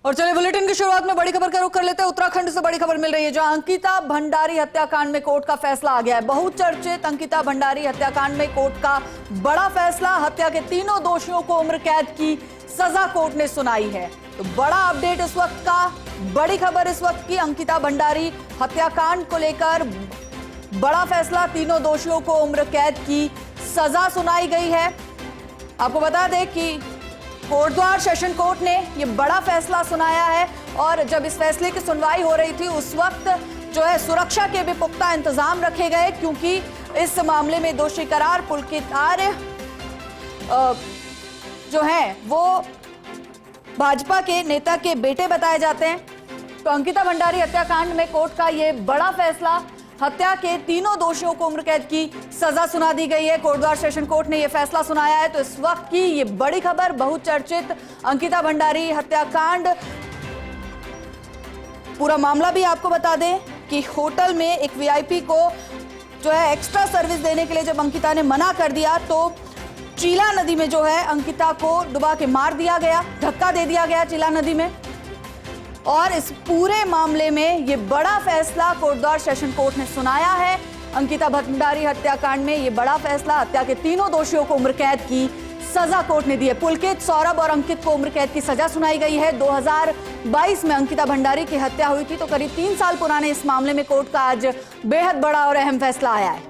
और चलिए बुलेटिन की शुरुआत में बड़ी खबर का रुख कर लेते हैं। उत्तराखंड से बड़ी खबर मिल रही है जहां अंकिता भंडारी हत्याकांड में कोर्ट का फैसला आ गया है। बहुचर्चित अंकिता भंडारी हत्याकांड में कोर्ट का बड़ा फैसला। हत्या के तीनों दोषियों को उम्र कैद की सजा कोर्ट ने सुनाई है। तो बड़ा अपडेट इस वक्त का, बड़ी खबर इस वक्त की, अंकिता भंडारी हत्याकांड को लेकर बड़ा फैसला। तीनों दोषियों को उम्र कैद की सजा सुनाई गई है। आपको बता दें कि कोटद्वार सेशन कोर्ट ने यह बड़ा फैसला सुनाया है और जब इस फैसले की सुनवाई हो रही थी उस वक्त जो है सुरक्षा के भी पुख्ता इंतजाम रखे गए, क्योंकि इस मामले में दोषी करार पुलकित आर्य जो हैं वो भाजपा के नेता के बेटे बताए जाते हैं। तो अंकिता भंडारी हत्याकांड में कोर्ट का यह बड़ा फैसला, हत्या के तीनों दोषियों को उम्र कैद की सजा सुना दी गई है। कोटद्वार सेशन कोर्ट ने यह फैसला सुनाया है। तो इस वक्त की ये बड़ी खबर, बहुचर्चित अंकिता भंडारी हत्याकांड, पूरा मामला भी आपको बता दें कि होटल में एक वीआईपी को जो है एक्स्ट्रा सर्विस देने के लिए जब अंकिता ने मना कर दिया तो चीला नदी में जो है अंकिता को डुबा के मार दिया गया, धक्का दे दिया गया चीला नदी में। और इस पूरे मामले में ये बड़ा फैसला कोटद्वार सेशन कोर्ट ने सुनाया है। अंकिता भंडारी हत्याकांड में ये बड़ा फैसला, हत्या के तीनों दोषियों को उम्र कैद की सजा कोर्ट ने दी है। पुलकित, सौरभ और अंकित को उम्र कैद की सजा सुनाई गई है। 2022 में अंकिता भंडारी की हत्या हुई थी, तो करीब 3 साल पुराने इस मामले में कोर्ट का आज बेहद बड़ा और अहम फैसला आया है।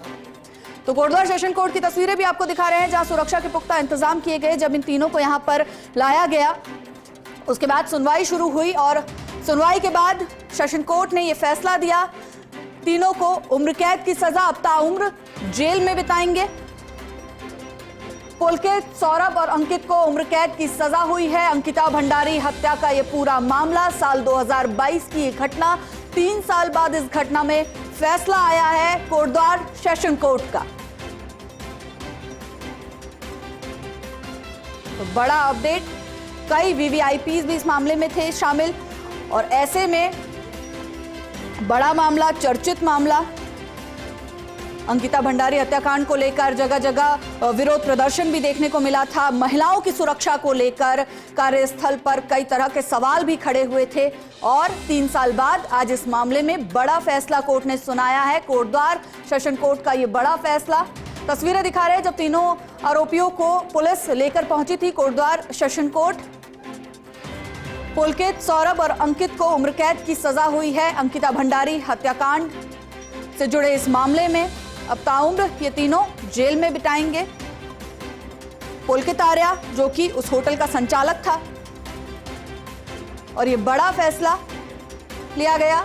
तो कोटद्वार सेशन कोर्ट की तस्वीरें भी आपको दिखा रहे हैं जहां सुरक्षा के पुख्ता इंतजाम किए गए। जब इन तीनों को यहां पर लाया गया उसके बाद सुनवाई शुरू हुई और सुनवाई के बाद सेशन कोर्ट ने यह फैसला दिया, तीनों को उम्र कैद की सजा, अब ताउम्र जेल में बिताएंगे। पुलकित, सौरभ और अंकित को उम्र कैद की सजा हुई है। अंकिता भंडारी हत्या का यह पूरा मामला साल 2022 की एक घटना, 3 साल बाद इस घटना में फैसला आया है कोटद्वार सेशन कोर्ट का। तो बड़ा अपडेट, कई वीवीआईपीज भी इस मामले में थे शामिल और ऐसे में बड़ा मामला, चर्चित मामला। अंकिता भंडारी हत्याकांड को लेकर जगह जगह विरोध प्रदर्शन भी देखने को मिला था। महिलाओं की सुरक्षा को लेकर कार्यस्थल पर कई तरह के सवाल भी खड़े हुए थे और 3 साल बाद आज इस मामले में बड़ा फैसला कोर्ट ने सुनाया है। कोटद्वार सेशन कोर्ट का ये बड़ा फैसला, तस्वीरें दिखा रहे हैं जब तीनों आरोपियों को पुलिस लेकर पहुंची थी कोटद्वार सेशन कोर्ट। पुलकित, सौरभ और अंकित को उम्र कैद की सजा हुई है अंकिता भंडारी हत्याकांड से जुड़े इस मामले में। अब ताउम्र ये तीनों जेल में बिताएंगे। पुलकित आर्या जो कि उस होटल का संचालक था और ये बड़ा फैसला लिया गया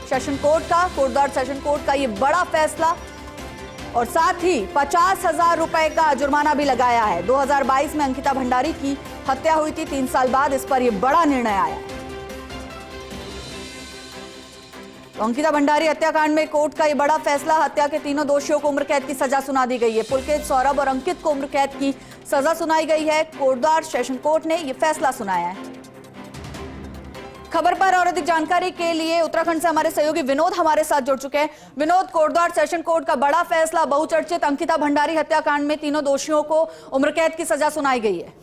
सेशन कोर्ट का, कोटद्वार सेशन कोर्ट का ये बड़ा फैसला। और साथ ही 50,000 रुपए का जुर्माना भी लगाया है। 2022 में अंकिता भंडारी की हत्या हुई थी, 3 साल बाद इस पर यह बड़ा निर्णय आया। तो अंकिता भंडारी हत्याकांड में कोर्ट का यह बड़ा फैसला, हत्या के तीनों दोषियों को उम्र कैद की सजा सुना दी गई है। पुलकित, सौरभ और अंकित को उम्र कैद की सजा सुनाई गई है। कोटद्वार सेशन कोर्ट ने यह फैसला सुनाया है। खबर पर और अधिक जानकारी के लिए उत्तराखंड से हमारे सहयोगी विनोद हमारे साथ जुड़ चुके हैं। विनोद, कोटद्वार सेशन कोर्ट का बड़ा फैसला, बहुचर्चित अंकिता भंडारी हत्याकांड में तीनों दोषियों को उम्र कैद की सजा सुनाई गई है।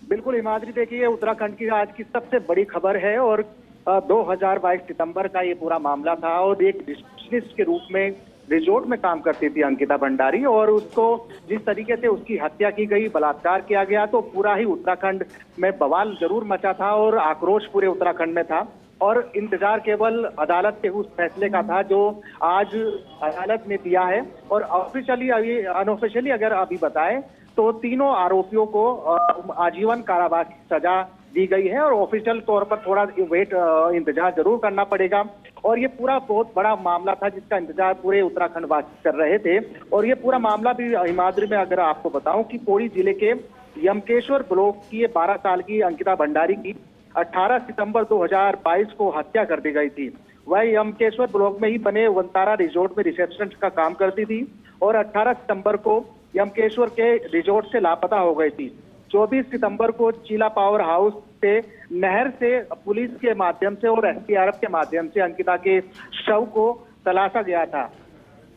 बिल्कुल हिमाद्री, देखिए उत्तराखंड की आज की सबसे बड़ी खबर है और 2022 सितंबर का ये पूरा मामला था और एक रिसेप्शनिस्ट के रूप में रिजॉर्ट में काम करती थी अंकिता भंडारी और उसको जिस तरीके से उसकी हत्या की गई, बलात्कार किया गया, तो पूरा ही उत्तराखंड में बवाल जरूर मचा था और आक्रोश पूरे उत्तराखंड में था। और इंतजार केवल अदालत के उस फैसले का था जो आज अदालत ने दिया है। और ऑफिशियली अनऑफिशियली अगर अभी बताएं तो तीनों आरोपियों को आजीवन कारावास की सजा दी गई है और ऑफिशियल तौर पर थोड़ा इंतजार जरूर करना पड़ेगा। और ये पूरा बहुत बड़ा मामला था जिसका इंतजार पूरे उत्तराखंड वासी कर रहे थे। और ये पूरा मामला भी हिमाद्री में अगर आपको बताऊं कि पौड़ी जिले के यमकेश्वर ब्लॉक की ये 12 साल की अंकिता भंडारी की 18 सितंबर 2022 को हत्या कर दी गई थी। वह यमकेश्वर ब्लॉक में ही बने वनतारा रिजॉर्ट में रिसेप्शनिस्ट का काम करती थी और 18 सितंबर को यमकेश्वर के रिजॉर्ट से लापता हो गई थी। 24 सितंबर को चीला पावर हाउस से नहर से पुलिस के माध्यम से और एसडीआरएफ के माध्यम से अंकिता के शव को तलाशा गया था।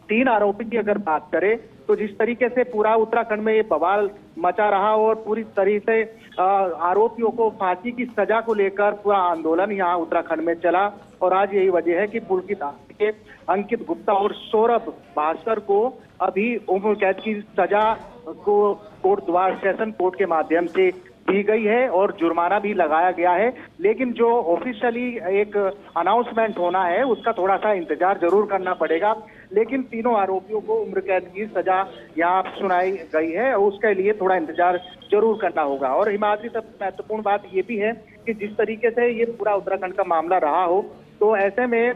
3 आरोपी की अगर बात करें तो जिस तरीके से पूरा उत्तराखंड में ये बवाल मचा रहा और पूरी तरीके से आरोपियों को फांसी की सजा को लेकर पूरा आंदोलन यहाँ उत्तराखंड में चला और आज यही वजह है कि पुलकित के अंकित गुप्ता और सौरभ भास्कर को अभी उम्र कैद की सजा को कोर्ट द्वारा सेशन कोर्ट के माध्यम से दी गई है और जुर्माना भी लगाया गया है। लेकिन जो ऑफिशियली एक अनाउंसमेंट होना है उसका थोड़ा सा इंतजार जरूर करना पड़ेगा। लेकिन तीनों आरोपियों को उम्र कैद की सजा यहाँ सुनाई गई है और उसके लिए थोड़ा इंतजार जरूर करना होगा। और हिमाद्री, सब महत्वपूर्ण बात ये भी है कि जिस तरीके से ये पूरा उत्तराखंड का मामला रहा हो, तो ऐसे में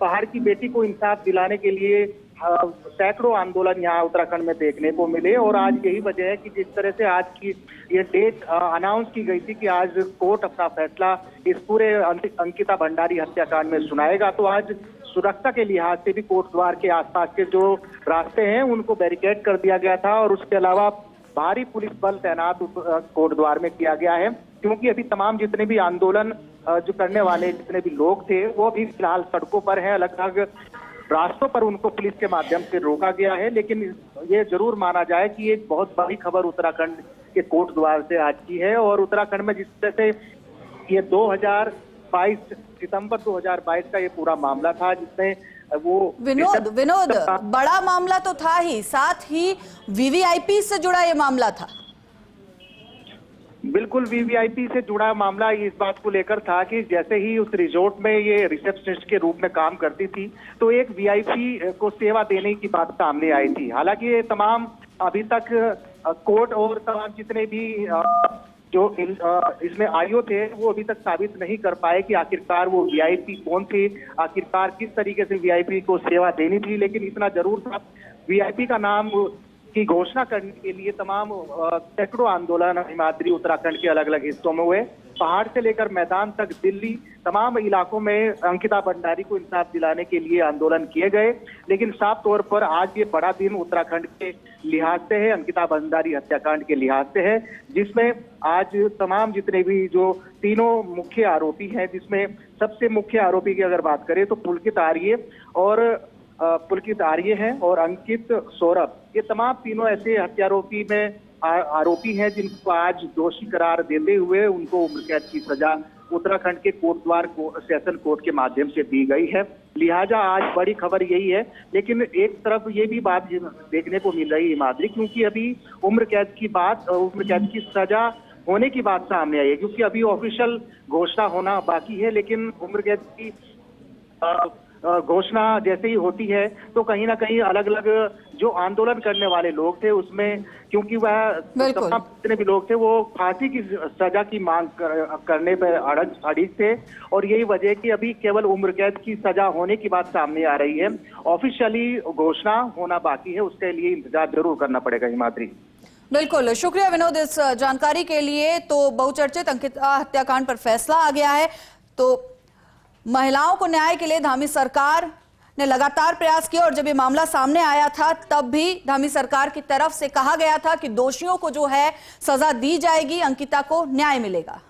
पहाड़ की बेटी को इंसाफ दिलाने के लिए सैकड़ों आंदोलन यहाँ उत्तराखंड में देखने को मिले। और आज यही वजह है कि जिस तरह से आज की ये डेट अनाउंस की गई थी कि आज कोर्ट अपना फैसला इस पूरे अंकिता भंडारी हत्याकांड में सुनाएगा, तो आज सुरक्षा के लिहाज से भी कोर्ट द्वार के आसपास के जो रास्ते हैं उनको बैरिकेड कर दिया गया था और उसके अलावा भारी पुलिस बल तैनात कोर्ट द्वार में किया गया है, क्योंकि अभी तमाम जितने भी आंदोलन जो करने वाले जितने भी लोग थे वो भी फिलहाल सड़कों पर हैं। अलग अलग रास्तों पर उनको पुलिस के माध्यम से रोका गया है। लेकिन ये जरूर माना जाए कि एक बहुत बड़ी खबर उत्तराखंड के कोर्ट द्वार से आज की है। और उत्तराखंड में जिस तरह से ये 2022 सितंबर 2022 का ये पूरा मामला था जिसमें वो विनोद बड़ा मामला तो था ही, साथ ही वीवीआईपी से जुड़ा ये मामला था। बिल्कुल, वीवीआईपी से जुड़ा मामला इस बात को लेकर था कि जैसे ही उस रिजॉर्ट में ये रिसेप्शनिस्ट के रूप में काम करती थी तो एक वीआईपी को सेवा देने की बात सामने आई थी। हालांकि ये तमाम अभी तक कोर्ट और तमाम जितने भी जो इसमें आईओ थे वो अभी तक साबित नहीं कर पाए कि आखिरकार वो वीआईपी कौन थे, आखिरकार किस तरीके से वीआईपी को सेवा देनी थी। लेकिन इतना जरूर था, वीआईपी का नाम की घोषणा करने के लिए तमाम सैकड़ों आंदोलन हिमाद्री उत्तराखंड के अलग अलग हिस्सों में हुए। पहाड़ से लेकर मैदान तक दिल्ली तमाम इलाकों में अंकिता भंडारी को इंसाफ दिलाने के लिए आंदोलन किए गए। लेकिन साफ तौर पर आज ये बड़ा दिन उत्तराखंड के लिहाज से है, अंकिता भंडारी हत्याकांड के लिहाज से है, जिसमें आज तमाम जितने भी जो तीनों मुख्य आरोपी हैं, जिसमें सबसे मुख्य आरोपी की अगर बात करें तो पुलकित आर्य हैं और अंकित सौरभ, ये तमाम तीनों ऐसे हत्यारोपी में आरोपी हैं जिनको आज दोषी करार देते हुए उनको उम्र कैद की सजा उत्तराखंड के कोटद्वार सेशन कोर्ट के माध्यम से दी गई है। लिहाजा आज बड़ी खबर यही है। लेकिन एक तरफ ये भी बात देखने को मिल रही है हिमाद्री, क्योंकि अभी उम्र कैद की सजा होने की बात सामने आई है, क्योंकि अभी ऑफिशियल घोषणा होना बाकी है। लेकिन उम्र कैद की घोषणा जैसे ही होती है तो कहीं ना कहीं अलग अलग जो आंदोलन करने वाले लोग थे उसमें, क्योंकि वह तमाम जितने भी लोग थे वो फांसी की सजा की मांग करने पर अड़िग थे। और यही वजह कि अभी केवल उम्र कैद की सजा होने की बात सामने आ रही है, ऑफिशियली घोषणा होना बाकी है, उसके लिए इंतजार जरूर करना पड़ेगा हिमाद्री। बिल्कुल, शुक्रिया विनोद इस जानकारी के लिए। तो बहुचर्चित अंकिता हत्याकांड पर फैसला आ गया है, तो महिलाओं को न्याय के लिए धामी सरकार ने लगातार प्रयास किया और जब ये मामला सामने आया था तब भी धामी सरकार की तरफ से कहा गया था कि दोषियों को जो है सजा दी जाएगी, अंकिता को न्याय मिलेगा।